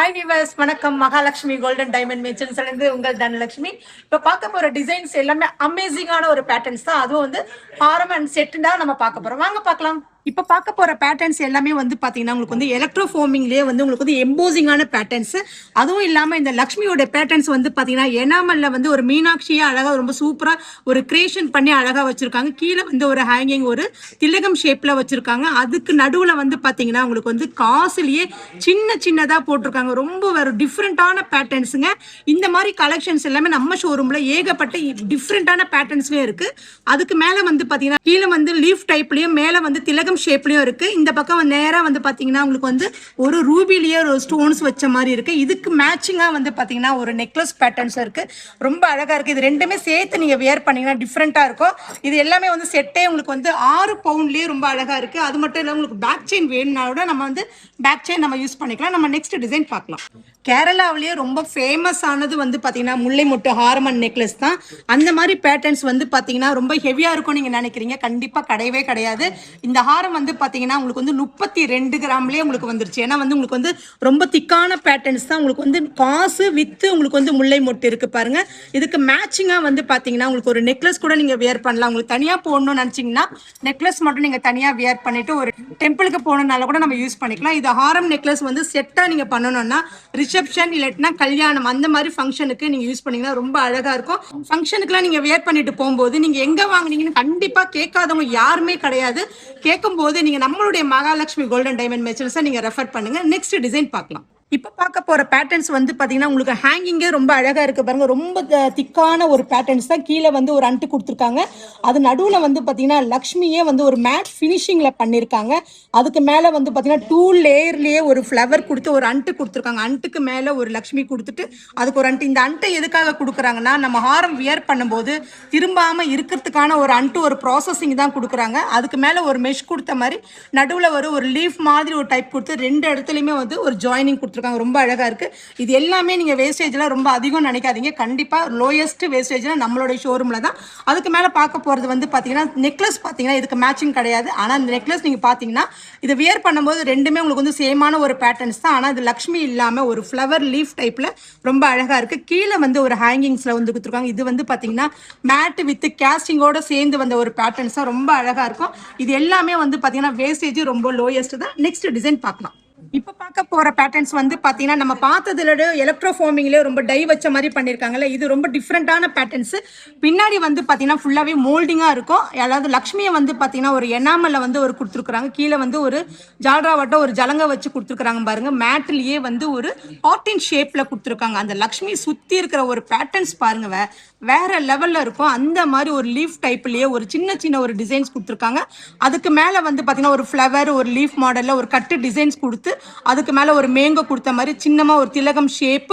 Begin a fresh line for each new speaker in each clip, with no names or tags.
Hi viewers, வணக்கம். Mahalakshmi golden diamond மென்ஷன்ஸ்ல இருந்து உங்கள் தனலட்சுமி. இப்போ பார்க்க போற டிசைன்ஸ் எல்லாமே அமேசிங்கான ஒரு பேட்டர்ன்ஸ் தான். அதுவும் வந்து ஹாரம் அண்ட் செட் தான் நம்ம பார்க்க போறோம். வாங்க பார்க்கலாம். இப்போ பார்க்க போற பேட்டர்ன்ஸ் எல்லாமே வந்து பாத்தீங்கன்னா உங்களுக்கு வந்து எலக்ட்ரோ ஃபோமிங்லேயே வந்து உங்களுக்கு வந்து எம்போசிங்கான பேட்டர்ன்ஸ். அதுவும் இல்லாம இந்த லக்ஷ்மியோட பேட்டர்ன்ஸ் வந்து பாத்தீங்கன்னா எனாமல்ல வந்து ஒரு மீனாட்சியா அழகா ரொம்ப சூப்பரா ஒரு கிரியேஷன் பண்ணி அழகா வச்சிருக்காங்க. கீழே வந்து ஒரு ஹேங்கிங் ஒரு திலகம் ஷேப்ல வச்சிருக்காங்க. அதுக்கு நடுவுல வந்து பாத்தீங்கன்னா உங்களுக்கு வந்து காசுலயே சின்ன சின்னதா போட்டிருக்காங்க. ரொம்ப ஒரு டிஃப்ரெண்டான பேட்டர்ன்ஸுங்க. இந்த மாதிரி கலெக்ஷன்ஸ் எல்லாமே நம்ம ஷோரூம்ல ஏகப்பட்ட டிஃப்ரெண்டான பேட்டர்ன்ஸ்லயும் இருக்கு. அதுக்கு மேல வந்து பாத்தீங்கன்னா கீழே வந்து லீஃப் டைப்லயும் மேல வந்து திலகம் ஷேப்லயும் இருக்கு. இந்த பக்கம் நேரா வந்து பாத்தீங்கன்னா உங்களுக்கு வந்து ஒரு ரூபிலேயே ஒரு ஸ்டோன்ஸ் வச்ச மாதிரி இருக்கு. இதுக்கு மேட்சிங்கா வந்து பாத்தீங்கன்னா ஒரு நெக்லஸ் பேட்டர்ன்ஸ் இருக்கு. ரொம்ப அழகா இருக்கு. இது ரெண்டுமே சேர்த்து நீங்க வியர் பண்ணீங்கன்னா டிஃப்ரெண்டா இருக்கும். இது எல்லாமே வந்து செட்டே உங்களுக்கு வந்து 6 பவுண்ட்லயே ரொம்ப அழகா இருக்கு. அது மட்டும் இல்ல உங்களுக்கு பேக் செயின் வேணும்னால நம்ம வந்து பேக் செயின் நம்ம யூஸ் பண்ணிக்கலாம். நம்ம நெக்ஸ்ட் டிசைன் பார்க்கலாம். கேரளாவிலேயே ரொம்ப ஃபேமஸ் ஆனது வந்து பாத்தீங்கன்னா முல்லை மொட்டு ஹார்மன் நெக்லஸ் தான். அந்த மாதிரி பேட்டர்ன்ஸ் வந்து பாத்தீங்கன்னா ரொம்ப ஹெவியா இருக்கும் நீங்க நினைக்கிறீங்க. கண்டிப்பா கிடையவே கிடையாது. இந்த ஹாரம் வந்து பாத்தீங்கன்னா உங்களுக்கு வந்து 32 கிராம்லயே உங்களுக்கு வந்துருச்சு. ஏன்னா வந்து உங்களுக்கு வந்து ரொம்ப திக்கான பேட்டர்ன்ஸ் தான். உங்களுக்கு வந்து காசு வித்து உங்களுக்கு வந்து முல்லை மொட்டு இருக்கு பாருங்க. இதுக்கு மேட்சிங்கா வந்து பாத்தீங்கன்னா உங்களுக்கு ஒரு நெக்லஸ் கூட நீங்க வியர் பண்ணலாம். உங்களுக்கு தனியா போடணும்னு நினைச்சீங்கன்னா நெக்லஸ் மட்டும் நீங்க தனியா வியர் பண்ணிட்டு ஒரு டெம்பிளுக்கு போகணும்னால கூட நம்ம யூஸ் பண்ணிக்கலாம். இது ஹாரம் நெக்லஸ் வந்து செட்டா நீங்க பண்ணணும்னா ரிசப்ஷன் இல்லைன்னா கல்யாணம் அந்த மாதிரி ஃபங்க்ஷனுக்கு நீங்க யூஸ் பண்ணீங்கன்னா ரொம்ப அழகா இருக்கும். ஃபங்க்ஷனுக்குலாம் நீங்க வியர் பண்ணிட்டு போகும்போது நீங்க எங்க வாங்குனீங்கன்னு கண்டிப்பா கேட்காதவங்க யாருமே கிடையாது. கேட்கும் போது நீங்க நம்மளுடைய மகாலட்சுமி கோல்டன் டைமண்ட் மெச்சர்ஸை நீங்க ரெஃபர் பண்ணுங்க. நெக்ஸ்ட் டிசைன் பார்க்கலாம். இப்போ பார்க்க போற பேட்டர்ன்ஸ் வந்து பாத்தீங்கன்னா உங்களுக்கு ஹேங்கிங்கே ரொம்ப அழகா இருக்கு பாருங்க. ரொம்ப திக்கான ஒரு பேட்டர்ன்ஸ் தான். கீழே வந்து ஒரு அண்டு கொடுத்துருக்காங்க. அது நடுவில் வந்து பாத்தீங்கன்னா லக்ஷ்மியே வந்து ஒரு மேட் ஃபினிஷிங்ல பண்ணியிருக்காங்க. அதுக்கு மேல வந்து பாத்தீங்கன்னா 2 லேயர்லயே ஒரு ஃப்ளவர் கொடுத்து ஒரு அண்டு கொடுத்துருக்காங்க. அண்டுக்கு மேல ஒரு லக்ஷ்மி கொடுத்துட்டு அதுக்கு ஒரு அண்டு. இந்த அண்டை எதுக்காக கொடுக்குறாங்கன்னா நம்ம ஹாரம் வியர் பண்ணும்போது திரும்பாம இருக்கிறதுக்கான ஒரு அண்டு ஒரு ப்ராசஸிங் தான் கொடுக்குறாங்க. அதுக்கு மேல ஒரு மெஷ் கொடுத்த மாதிரி நடுவில் ஒரு லீஃப் மாதிரி ஒரு டைப் கொடுத்து 2 இடத்துலையுமே வந்து ஒரு ஜாயினிங் கொடுத்துருக்காங்க. ரொம்ப அழகா இருக்கு. இது எல்லாமே நீங்க வேஸ்டேஜ்ல ரொம்ப அதிகம் நினைக்காதீங்க. கண்டிப்பா லோயஸ்ட் வேஸ்டேஜ்ல நம்மளோட ஷோரூம்ல தான். அதுக்கு மேல பார்க்க போறது வந்து பாத்தீங்கன்னா நெக்லஸ். பாத்தீங்கன்னா இதுக்கு மேட்சிங் கிடையாது. ஆனா இந்த நெக்லஸ் நீங்க பாத்தீங்கன்னா இது வியர் பண்ணும்போது ரெண்டுமே உங்களுக்கு வந்து சேமான ஒரு பேட்டர்ன்ஸ் தான். ஆனா இது லக்ஷ்மி இல்லாம ஒரு ஃப்ளவர் லீஃப் டைப்ல ரொம்ப அழகா இருக்கு. கீழே வந்து ஒரு ஹேங்கிங்ஸ்ல வந்து கொடுத்துருக்காங்க. இது வந்து பாத்தீங்கன்னா மேட் வித் கேஸ்டிங்கோட சேர்ந்து வந்த ஒரு பேட்டர்ன்ஸ் தான். ரொம்ப அழகா இருக்கும். இது எல்லாமே வந்து பாத்தீங்கன்னா வேஸ்டேஜ் ரொம்ப லோயஸ்ட் தான். நெக்ஸ்ட் டிசைன் பார்க்கலாம். இப்போ பார்க்க போற பேட்டர்ன்ஸ் வந்து பாத்தீங்கன்னா நம்ம பார்த்ததுல எலக்ட்ரோ ஃபோமிங்ல ரொம்ப டை வச்ச மாதிரி பண்ணிருக்காங்கல்ல. இது ரொம்ப டிஃப்ரெண்டான பேட்டர்ன்ஸ். பின்னாடி வந்து பாத்தீங்கன்னா ஃபுல்லாவே மோல்டிங்கா இருக்கும். அதாவது லக்ஷ்மியை வந்து பாத்தீங்கன்னா ஒரு எனாமல்ல வந்து ஒரு கொடுத்துருக்காங்க. கீழே வந்து ஒரு ஜால்ராவட்ட ஒரு ஜலங்க வச்சு கொடுத்துருக்காங்க பாருங்க. மேட்லயே வந்து ஒரு ஹார்டின் ஷேப்ல கொடுத்துருக்காங்க. அந்த லக்ஷ்மி சுத்தி இருக்கிற ஒரு பேட்டர்ன்ஸ் பாருங்க வேற லெவல்ல இருக்கும். அந்த மாதிரி ஒரு லீஃப் டைப்லயே ஒரு சின்ன சின்ன ஒரு டிசைன்ஸ் கொடுத்துருக்காங்க. அதுக்கு மேல வந்து பாத்தீங்கன்னா ஒரு ஃப்ளவர் ஒரு லீஃப் மாடல்ல ஒரு கட்டு டிசைன்ஸ் கொடுத்து அதுக்கு மேல ஒரு மேங்கோ கொடுத்த மாதிரி சின்னமா ஒரு திலகம் ஷேப்.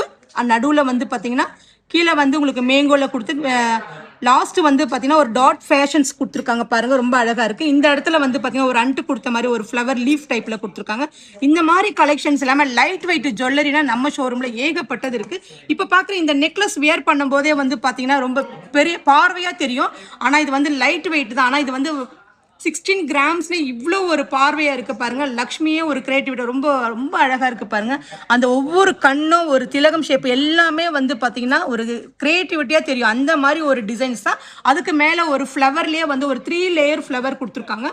நடுவுல வந்து பாத்தீங்கன்னா கீழே வந்து உங்களுக்கு மேங்கோல கொடுத்து லாஸ்ட் வந்து பாத்தீங்கன்னா ஒரு டாட் ஃபேஷன்ஸ் கொடுத்துருக்காங்க பாருங்க. ரொம்ப அழகா இருக்கு. இந்த இடத்துல வந்து பாத்தீங்கன்னா ஒரு அண்டு கொடுத்த மாதிரி ஒரு ஃப்ளவர் லீஃப் டைப்ல கொடுத்துருக்காங்க. இந்த மாதிரி கலெக்ஷன்ஸ் எல்லாமே லைட் வெயிட் ஜுவல்லரினா நம்ம ஷோரூம்ல ஏகப்பட்டது இருக்கு. இப்ப பாக்குற இந்த நெக்லஸ் வியர் பண்ணும் போதே வந்து பாத்தீங்கன்னா ரொம்ப பெரிய பார்வையா தெரியும். ஆனா இது வந்து லைட் வெயிட் தான். ஆனா இது வந்து 16 கிராம்ஸ்ல இவ்வளோ ஒரு பார்வையா இருக்கு பாருங்க. லக்ஷ்மியே ஒரு கிரியேட்டிவிட்டி ரொம்ப ரொம்ப அழகா இருக்கு பாருங்க. அந்த ஒவ்வொரு கண்ணும் ஒரு திலகம் ஷேப் எல்லாமே வந்து பாத்தீங்கன்னா ஒரு கிரியேட்டிவிட்டியா தெரியும். அந்த மாதிரி ஒரு டிசைன்ஸ் தான். அதுக்கு மேல ஒரு ஃப்ளவர்லயே வந்து ஒரு 3 லேயர் ஃப்ளவர் கொடுத்துருக்காங்க.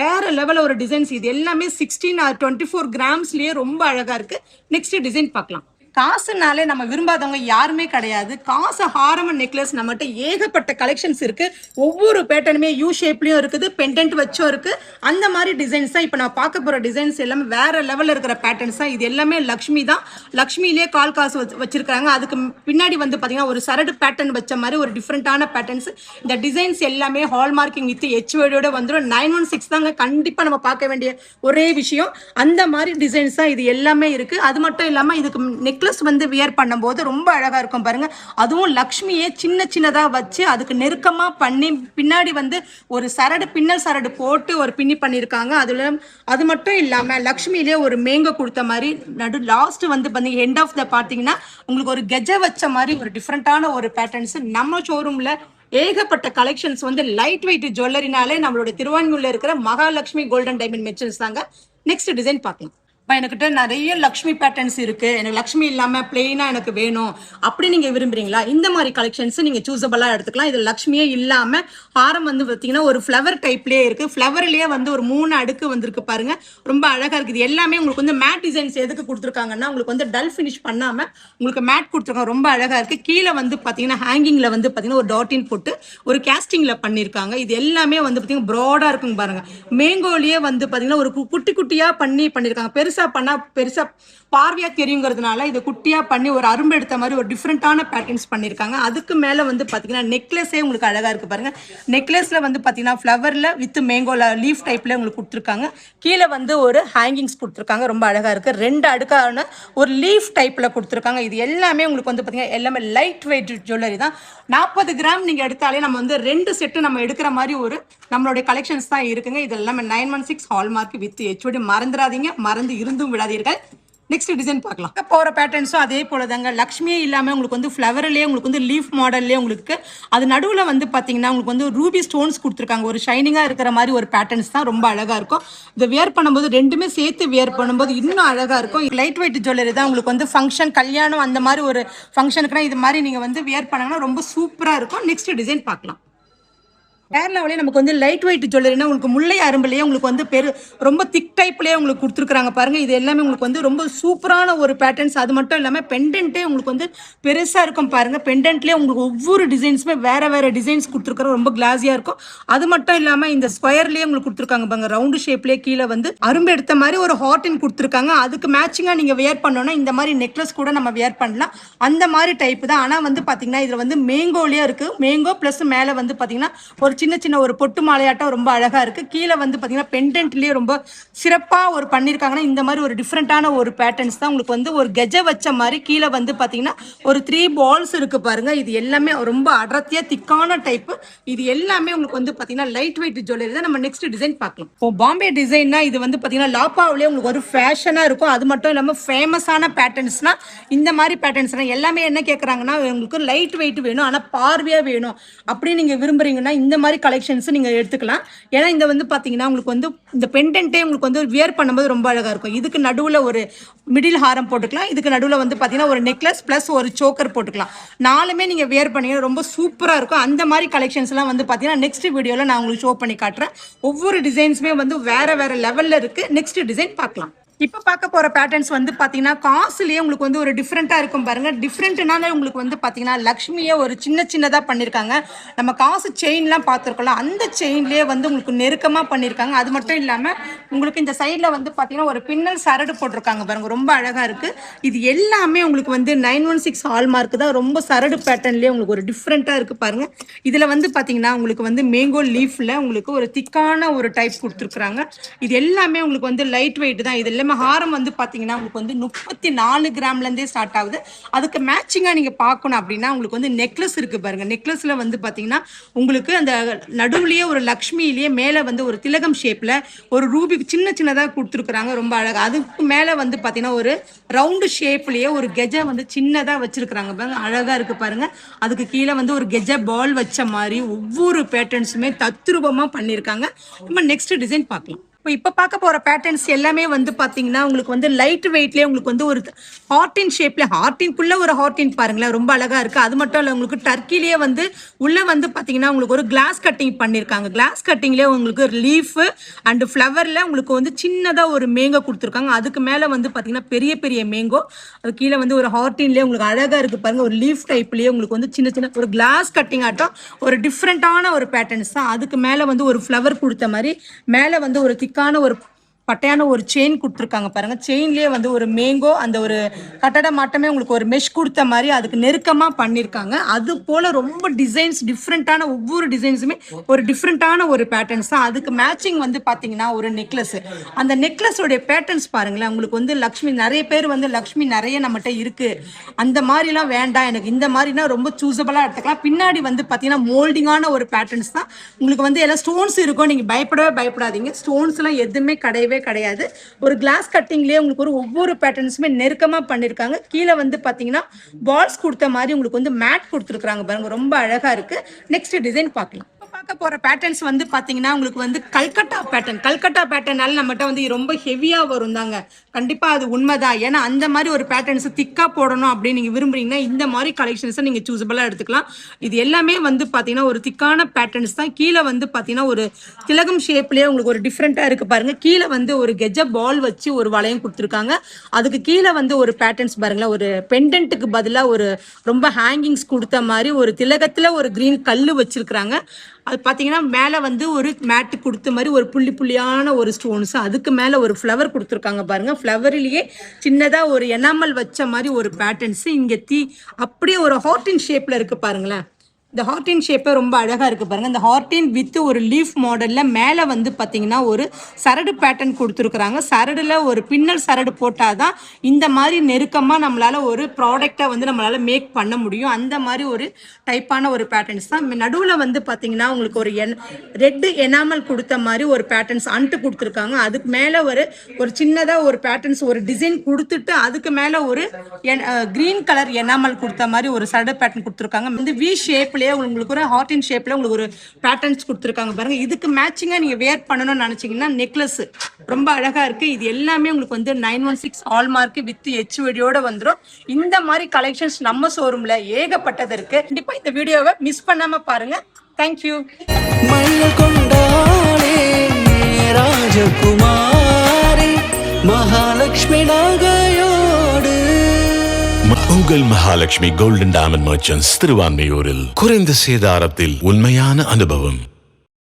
வேற லெவல் ஒரு டிசைன்ஸ். இது எல்லாமே 16 or 24 கிராம்ஸ்லயே ரொம்ப அழகா இருக்கு. நெக்ஸ்ட் டிசைன் பார்க்கலாம். காசுனாலே நம்ம விரும்பாதவங்க யாருமே கிடையாது. காசு ஹாரம் நெக்லஸ் நம்மகிட்ட ஏகப்பட்ட கலெக்ஷன்ஸ் இருக்கு. ஒவ்வொரு பேட்டர்னுமே யூ ஷேப்லயும் இருக்குது, பெண்டன்ட் வச்சும் இருக்கு. அந்த மாதிரி டிசைன்ஸ் தான் இப்போ நான் பார்க்க போற டிசைன்ஸ் எல்லாமே வேற லெவல்ல இருக்கிற பேட்டர்ன்ஸ் தான். இது எல்லாமே லக்ஷ்மி தான். லக்ஷ்மியிலே கால் காசு வச்சிருக்காங்க. அதுக்கு பின்னாடி வந்து பாத்தீங்கன்னா ஒரு சரடு பேட்டர்ன் வச்ச மாதிரி ஒரு டிஃப்ரெண்டான பேட்டர்ன்ஸ். இந்த டிசைன்ஸ் எல்லாமே ஹால் மார்க்கிங் வித் HOD வந்துடும். 916 தாங்க கண்டிப்பா நம்ம பார்க்க வேண்டிய ஒரே விஷயம். அந்த மாதிரி டிசைன்ஸ் தான் இது எல்லாமே இருக்கு. அது மட்டும் இல்லாம இதுக்கு நெக்லஸ் வந்து வியர் பண்ணும்போது ரொம்ப அழகா இருக்கும் பாருங்க. அதுவும் லக்ஷ்மியே சின்ன சின்னதா வச்சு அதுக்கு நெருக்கமா பண்ணி பின்னாடி வந்து ஒரு சரடு பின்னல் சரடு போட்டு ஒரு பின்னி பண்ணியிருக்காங்க. அது மட்டும் இல்லாம லக்ஷ்மியிலே ஒரு மேங்கோ கொடுத்த மாதிரி நடு லாஸ்ட் வந்து பாத்தீங்கன்னா எண்ட் ஆஃப் த பாத்தீங்கன்னா உங்களுக்கு ஒரு கெஜ வச்ச மாதிரி ஒரு டிஃப்ரெண்டான ஒரு பேட்டர்ன்ஸ். நம்ம ஷோரூம்ல ஏகப்பட்ட கலெக்ஷன்ஸ் வந்து லைட் வெயிட் ஜுவல்லரினாலே நம்மளோட திருவான்மியூர்ல இருக்கிற மகாலட்சுமி கோல்டன் டைமண்ட் மெச்சல்ஸ் தாங்க. நெக்ஸ்ட் டிசைன் பார்க்கலாம். என்கிட்ட நிறைய லக்ஷ்மி பேட்டர்ன்ஸ் இருக்கு, எனக்கு லக்ஷ்மி இல்லாம பிளெயினா எனக்கு வேணும் அப்படி நீங்க விரும்புறீங்களா, இந்த மாதிரி கலெக்ஷன்ஸ் நீங்க சூஸபிளா எடுத்துக்கலாம். இது லக்ஷ்மியே இல்லாம ஹாரம் வந்து பாத்தீங்கன்னா ஒரு ஃப்ளவர் டைப்லயே இருக்கு. ஃப்ளவர்லயே வந்து ஒரு 3 அடுக்கு வந்திருக்கு பாருங்க, ரொம்ப அழகா இருக்குது. எல்லாமே உங்களுக்கு வந்து மேட் டிசைன்ஸ் எதுக்கு கொடுத்துருக்காங்கன்னா உங்களுக்கு வந்து டல் ஃபினிஷ் பண்ணாம உங்களுக்கு மேட் கொடுத்துருக்காங்க, ரொம்ப அழகா இருக்கு. கீழே வந்து பாத்தீங்கன்னா ஹேங்கிங்ல வந்து பாத்தீங்கன்னா ஒரு டாட்டின் போட்டு ஒரு கேஸ்டிங்ல பண்ணிருக்காங்க. இது எல்லாமே வந்து பாத்தீங்கன்னா ப்ராடா இருக்குங்க பாருங்க. மேங்கோலியே வந்து பாத்தீங்கன்னா ஒரு குட்டி குட்டியா பண்ணிருக்காங்க. பெருசா பண்ணா பெருசா பார்வையா தெரியுங்கிறதுனால இதை குட்டியா பண்ணி ஒரு அரும்பு எடுத்த மாதிரி ஒரு டிஃப்ரெண்டான பேட்டர்ன்ஸ் பண்ணிருக்காங்க. அதுக்கு மேல வந்து பாத்தீங்கன்னா நெக்லஸே உங்களுக்கு அழகா இருக்கு பாருங்க. நெக்லஸ்ல வந்து பாத்தீங்கன்னா ஃப்ளவர்ல வித் மேங்கோல லீஃப் டைப்ல உங்களுக்கு கொடுத்துருக்காங்க. கீழே வந்து ஒரு ஹேங்கிங்ஸ் கொடுத்துருக்காங்க, ரொம்ப அழகா இருக்கு. 2 அடுக்கான ஒரு லீஃப் டைப்ல கொடுத்துருக்காங்க. இது எல்லாமே உங்களுக்கு வந்து பாத்தீங்கன்னா எல்லாமே லைட் வெயிட் ஜுவல்லரி தான். 40 கிராம் நீங்க எடுத்தாலே நம்ம வந்து 2 செட்டு நம்ம எடுக்கிற மாதிரி ஒரு நம்மளுடைய கலெக்ஷன்ஸ் தான் இருக்குங்க. இது எல்லாமே 916 ஹால்மார்க் வித் HOD. மறந்துடாதீங்க, மறந்து இருந்தும் விடாதீர்கள். நெக்ஸ்ட் டிசைன் பார்க்கலாம். போற பேட்டர்ன்ஸும் அதே போல தாங்க. லக்ஷ்மியே இல்லாம உங்களுக்கு வந்து ஃப்ளவர்லயே உங்களுக்கு வந்து லீஃப் மாடல்லே உங்களுக்கு அது நடுவில் வந்து பாத்தீங்கன்னா உங்களுக்கு வந்து ரூபி ஸ்டோன்ஸ் கொடுத்துருக்காங்க. ஒரு ஷைனிங்கா இருக்கிற மாதிரி ஒரு பேட்டர்ன்ஸ் தான், ரொம்ப அழகா இருக்கும். இதை வியர் பண்ணும்போது ரெண்டுமே சேர்த்து வியர் பண்ணும்போது இன்னும் அழகா இருக்கும். லைட் வெயிட் ஜுவல்லரி தான். உங்களுக்கு வந்து ஃபங்க்ஷன் கல்யாணம் அந்த மாதிரி ஒரு ஃபங்க்ஷனுக்குனா இது மாதிரி நீங்க வந்து வியர் பண்ணாங்கன்னா ரொம்ப சூப்பரா இருக்கும். நெக்ஸ்ட் டிசைன் பார்க்கலாம். கேரளாவிலே நமக்கு வந்து லைட் வெயிட் ஜுவல்லரினா உங்களுக்கு முல்லை அரும்புலேயே உங்களுக்கு வந்து ரொம்ப திக் டைப்லேயே உங்களுக்கு கொடுத்துருக்காங்க பாருங்க. இது எல்லாமே உங்களுக்கு வந்து ரொம்ப சூப்பரான ஒரு பேட்டர்ன்ஸ். அது மட்டும் இல்லாமல் பெண்டன்ட்டே உங்களுக்கு வந்து பெருசாக இருக்கும் பாருங்க. பெண்டன்ட்லேயே உங்களுக்கு ஒவ்வொரு டிசைன்ஸுமே வேற வேற டிசைன்ஸ் கொடுத்துருக்காங்க, ரொம்ப கிளாஸியாக இருக்கும். அது மட்டும் இல்லாமல் இந்த ஸ்கொயர்லேயே உங்களுக்கு கொடுத்துருக்காங்க பாருங்க, ரவுண்டு ஷேப்லேயே கீழே வந்து அரும்பு எடுத்த மாதிரி ஒரு ஹார்டின் கொடுத்துருக்காங்க. அதுக்கு மேட்சிங்காக நீங்கள் வியர் பண்ணோன்னா இந்த மாதிரி நெக்லஸ் கூட நம்ம வியர் பண்ணலாம், அந்த மாதிரி டைப் தான். ஆனால் வந்து பார்த்தீங்கன்னா இதில் வந்து மேங்கோலேயே இருக்குது. மேங்கோ ப்ளஸ் மேலே வந்து பார்த்தீங்கன்னா ஒரு சின்ன சின்ன ஒரு பொட்டு மாலையாட்டம் ரொம்ப அழகா இருக்கு. கீழே வந்து பாத்தீங்கன்னா பெண்டன்ட்லயே ரொம்ப சிறப்பா ஒரு பண்ணிருக்காங்கன்னா இந்த மாதிரி ஒரு டிஃப்ரெண்டான ஒரு பேட்டர்ன்ஸ் தான். உங்களுக்கு வந்து ஒரு கெஜ வச்ச மாதிரி கீழே வந்து பாத்தீங்கன்னா ஒரு 3 பால்ஸ் இருக்கு பாருங்க. இது எல்லாமே ரொம்ப அடர்த்தியா திக்கான டைப். இது எல்லாமே உங்களுக்கு வந்து பாத்தீங்கன்னா லைட் வெயிட் ஜுவல்லரி தான். நம்ம நெக்ஸ்ட் டிசைன் பார்க்கலாம். இப்போ பாம்பே டிசைன்னா இது வந்து பாத்தீங்கன்னா லாப்பாவிலே உங்களுக்கு ஒரு ஃபேஷனா இருக்கும். அது மட்டும் இல்லாம ஃபேமஸான பேட்டர்ன்ஸ்னா இந்த மாதிரி பேட்டர்ன்ஸ் எல்லாமே என்ன கேட்கறாங்கன்னா உங்களுக்கு லைட் வெயிட் வேணும் ஆனா பார்வையா வேணும் அப்படி நீங்க விரும்புறீங்கன்னா இந்த மாதிரி கலெக்ஷன்ஸ் நீங்க எடுத்துக்கலாம். ஏன்னா இந்த வந்து பாத்தீங்கன்னா உங்களுக்கு வந்து இந்த பெண்டன்ட்டே உங்களுக்கு வந்து வியர் பண்ணும்போது ரொம்ப அழகா இருக்கும். இதுக்கு நடுவுல ஒரு மிடில் ஹாரம் போட்டுக்கலாம். இதுக்கு நடுவுல வந்து பாத்தீங்கன்னா ஒரு நெக்லஸ் பிளஸ் ஒரு சோக்கர் போட்டுக்கலாம். நாலுமே நீங்க வியர் பண்ணீங்கன்னா ரொம்ப சூப்பரா இருக்கும். அந்த மாதிரி கலெக்ஷன்ஸ் எல்லாம் வந்து பாத்தீங்கன்னா நெக்ஸ்ட் வீடியோல நான் உங்களுக்கு ஷோ பண்ணி காட்டுறேன். ஒவ்வொரு டிசைன்ஸுமே வந்து வேற வேற லெவல்ல இருக்கு. நெக்ஸ்ட் டிசைன் பார்க்கலாம். இப்போ பார்க்க போற பேட்டர்ன்ஸ் வந்து பாத்தீங்கன்னா காசுலயே உங்களுக்கு வந்து ஒரு டிஃப்ரெண்டா இருக்கும் பாருங்க. டிஃப்ரெண்ட்னால உங்களுக்கு வந்து பாத்தீங்கன்னா லக்ஷ்மியே ஒரு சின்னதா பண்ணிருக்காங்க. நம்ம காசு செயின்லாம் பார்த்துருக்கோம்ல, அந்த செயின்லயே வந்து உங்களுக்கு நெருக்கமா பண்ணிருக்காங்க. அது மட்டும் இல்லாம உங்களுக்கு இந்த சைட்ல வந்து பாத்தீங்கன்னா ஒரு பின்னல் சரடு போட்டிருக்காங்க பாருங்க, ரொம்ப அழகா இருக்கு. இது எல்லாமே உங்களுக்கு வந்து 916 ஹால்மார்க் தான். ரொம்ப சரடு பேட்டர்ன்லயே உங்களுக்கு ஒரு டிஃப்ரெண்டா இருக்கு பாருங்க. இதுல வந்து பாத்தீங்கன்னா உங்களுக்கு வந்து மேங்கோ லீஃப்ல உங்களுக்கு ஒரு திக்கான ஒரு டைப் கொடுத்துருக்காங்க. இது எல்லாமே உங்களுக்கு வந்து லைட் வெயிட் தான். இது எல்லாமே ஹாரம் வந்து பாத்தீங்கன்னா உங்களுக்கு வந்து 34 கிராம்ல இருந்தே ஸ்டார்ட் ஆகுது. அதுக்கு மேட்சிங்கா நீங்க பார்க்கணும் அப்படின்னா உங்களுக்கு வந்து நெக்லஸ் இருக்கு பாருங்க. நெக்லஸ்ல வந்து பாத்தீங்கன்னா உங்களுக்கு அந்த நடுவுலயே ஒரு லக்ஷ்மியிலேயே மேல வந்து ஒரு திலகம் ஷேப்ல ஒரு ரூபி சின்னதா கொடுத்துருக்காங்க, ரொம்ப அழகா. அதுக்கு மேல வந்து பாத்தீங்கன்னா ஒரு ரவுண்டு ஷேப்லயே ஒரு கெஜ வந்து சின்னதா வச்சிருக்காங்க பாருங்க, அழகா இருக்கு பாருங்க. அதுக்கு கீழே வந்து ஒரு கெஜ பால் வச்ச மாதிரி ஒவ்வொரு பேட்டர்ன்ஸுமே தத்ரூபமா பண்ணிருக்காங்க. நம்ம நெக்ஸ்ட் டிசைன் பார்க்கலாம். இப்போ பார்க்க போற பேட்டர்ன்ஸ் எல்லாமே வந்து பாத்தீங்கன்னா உங்களுக்கு வந்து லைட் வெயிட்லயே உங்களுக்கு வந்து ஒரு ஹார்டின் ஷேப்ல ஹார்டின்குள்ள ஒரு ஹார்டின் பாருங்களேன், ரொம்ப அழகா இருக்கு. அது மட்டும் இல்ல உங்களுக்கு டர்க்கிலேயே வந்து உள்ள வந்து பாத்தீங்கன்னா உங்களுக்கு ஒரு கிளாஸ் கட்டிங் பண்ணிருக்காங்க. கிளாஸ் கட்டிங்லயே உங்களுக்கு லீஃப் அண்ட் ஃப்ளவர்ல உங்களுக்கு வந்து சின்னதா ஒரு மேங்கோ கொடுத்துருக்காங்க. அதுக்கு மேல வந்து பாத்தீங்கன்னா பெரிய மேங்கோ. அது கீழே வந்து ஒரு ஹார்டின்லயே உங்களுக்கு அழகா இருக்கு பாருங்க. ஒரு லீஃப் டைப்லயே உங்களுக்கு வந்து சின்ன ஒரு கிளாஸ் கட்டிங் ஆட்டம் ஒரு டிஃப்ரெண்டான ஒரு பேட்டர்ன்ஸ் தான். அதுக்கு மேல வந்து ஒரு ஃப்ளவர் கொடுத்த மாதிரி மேல வந்து ஒரு திக்கான ஒரு பட்டையான ஒரு செயின் கொடுத்துருக்காங்க பாருங்க. செயின்லயே வந்து ஒரு மேங்கோ அந்த ஒரு கட்டட மாட்டமே உங்களுக்கு ஒரு மெஷ் கொடுத்த மாதிரி அதுக்கு நெருக்கமா பண்ணிருக்காங்க. அது போல ரொம்ப டிசைன்ஸ் டிஃப்ரெண்டான ஒவ்வொரு டிசைன்ஸுமே ஒரு டிஃப்ரெண்டான ஒரு பேட்டர்ன்ஸ் தான். அதுக்கு மேட்சிங் வந்து பாத்தீங்கன்னா ஒரு நெக்லஸ். அந்த நெக்லஸோட பேட்டர்ன்ஸ் பாருங்களேன். உங்களுக்கு வந்து லக்ஷ்மி நிறைய பேர் வந்து லக்ஷ்மி நிறைய நம்மகிட்ட இருக்கு, அந்த மாதிரிலாம் வேண்டாம் எனக்கு இந்த மாதிரினா ரொம்ப சூஸபிளா எடுத்துக்கலாம். பின்னாடி வந்து பாத்தீங்கன்னா மோல்டிங்கான ஒரு பேட்டர்ன்ஸ் தான். உங்களுக்கு வந்து எல்லாம் ஸ்டோன்ஸ் இருக்கும், நீங்க பயப்படாதீங்க. ஸ்டோன்ஸ் எல்லாம் எதுவுமே கிடையாது. ஒரு கிளாஸ் கட்டிங்லயே உங்களுக்கு ஒரு ஒவ்வொரு பேட்டர்ன்ஸுமே நெருக்கமா பண்ணிருக்காங்க. கீழே வந்து பாத்தீங்கன்னா பால்ஸ் கொடுத்த மாதிரி உங்களுக்கு வந்து மேட் கொடுத்துருக்காங்க பாருங்க, ரொம்ப அழகா இருக்கு. நெக்ஸ்ட் டிசைன் பார்க்கலாம். பார்க்க போற பேட்டர்ன்ஸ் வந்து பாத்தீங்கன்னா உங்களுக்கு வந்து கல்கட்டா பேட்டர்னால நம்மகிட்ட வந்து ரொம்ப ஹெவியா வரும் தாங்க. கண்டிப்பா அது உண்மைதான். ஏன்னா அந்த மாதிரி ஒரு பேட்டர்ன்ஸ் திக்கா போடணும் அப்படின்னு நீங்க விரும்புறீங்கன்னா இந்த மாதிரி கலெக்ஷன்ஸ் நீங்க சூஸபிளா எடுத்துக்கலாம். இது எல்லாமே வந்து பாத்தீங்கன்னா ஒரு திக்கான பேட்டர்ன்ஸ் தான். கீழே வந்து பாத்தீங்கன்னா ஒரு திலகம் ஷேப்லயே உங்களுக்கு ஒரு டிஃப்ரெண்டா இருக்கு பாருங்க. கீழே வந்து ஒரு கெஜ பால் வச்சு ஒரு வளையம் கொடுத்துருக்காங்க. அதுக்கு கீழே வந்து ஒரு பேட்டர்ன்ஸ் பாருங்களேன், ஒரு பெண்டன்ட்டுக்கு பதிலா ஒரு ரொம்ப ஹேங்கிங்ஸ் கொடுத்த மாதிரி ஒரு திலகத்துல ஒரு கிரீன் கல்லு வச்சிருக்காங்க. அது பார்த்தீங்கன்னா மேலே வந்து ஒரு மேட்டு கொடுத்த மாதிரி ஒரு புள்ளி புள்ளியான ஒரு ஸ்டோன்ஸ், அதுக்கு மேலே ஒரு ஃப்ளவர் கொடுத்துருக்காங்க பாருங்க. ஃப்ளவர்லேயே சின்னதாக ஒரு எனாமல் வச்ச மாதிரி ஒரு பேட்டர்ன்ஸ் இங்கே அப்படியே ஒரு ஹார்டின் ஷேப்பில் இருக்கு பாருங்களேன். இந்த ஹார்டின் ஷேப்பே ரொம்ப அழகாக இருக்குது பாருங்கள். இந்த ஹார்டின் வித் ஒரு லீஃப் மாடலில் மேலே வந்து பார்த்தீங்கன்னா ஒரு சரடு பேட்டர்ன் கொடுத்துருக்குறாங்க. சரடில் ஒரு பின்னல் சரடு போட்டால் தான் இந்த மாதிரி நெருக்கமாக நம்மளால் ஒரு ப்ராடக்டை வந்து நம்மளால் மேக் பண்ண முடியும். அந்த மாதிரி ஒரு டைப்பான ஒரு பேட்டர்ன்ஸ் தான். நடுவில் வந்து பார்த்தீங்கன்னா உங்களுக்கு ஒரு ரெட்டு எனாமல் கொடுத்த மாதிரி ஒரு பேட்டர்ன்ஸ் அன்ட்டு கொடுத்துருக்காங்க. அதுக்கு மேலே ஒரு சின்னதாக ஒரு பேட்டர்ன்ஸ் ஒரு டிசைன் கொடுத்துட்டு அதுக்கு மேலே ஒரு கிரீன் கலர் எனாமல் கொடுத்த மாதிரி ஒரு சரடு பேட்டர்ன் கொடுத்துருக்காங்க. வந்து வி ஷேப் உங்களுக்கு ஒரு ஹார்டின் ஷேப்ல உங்களுக்கு ஒரு பேட்டர்ன்ஸ் கொடுத்துருக்காங்க பாருங்க. இதுக்கு மேட்சிங்கா நீங்க வேர் பண்ணணும்னு நினைச்சீங்கன்னா நெக்லஸ் ரொம்ப அழகா இருக்கு. இது எல்லாமே உங்களுக்கு வந்து 916 ஹால்மார்க் வித் HUD வந்துடும். இந்த மாதிரி கலெக்ஷன்ஸ் நம்ம ஷோரூம்ல ஏகப்பட்டது இருக்கு. கண்டிப்பா இந்த வீடியோவை மிஸ் பண்ணாம பாருங்க. தேங்க்யூ. ராஜகுமாரி மகாலட்சுமி நகையோடு உங்கள் மகாலட்சுமி கோல்டன் டைமண்ட் மர்ச்சன்ட்ஸ் திருவான்மையூரில் குறைந்த சேதாரத்தில் உண்மையான அனுபவம்.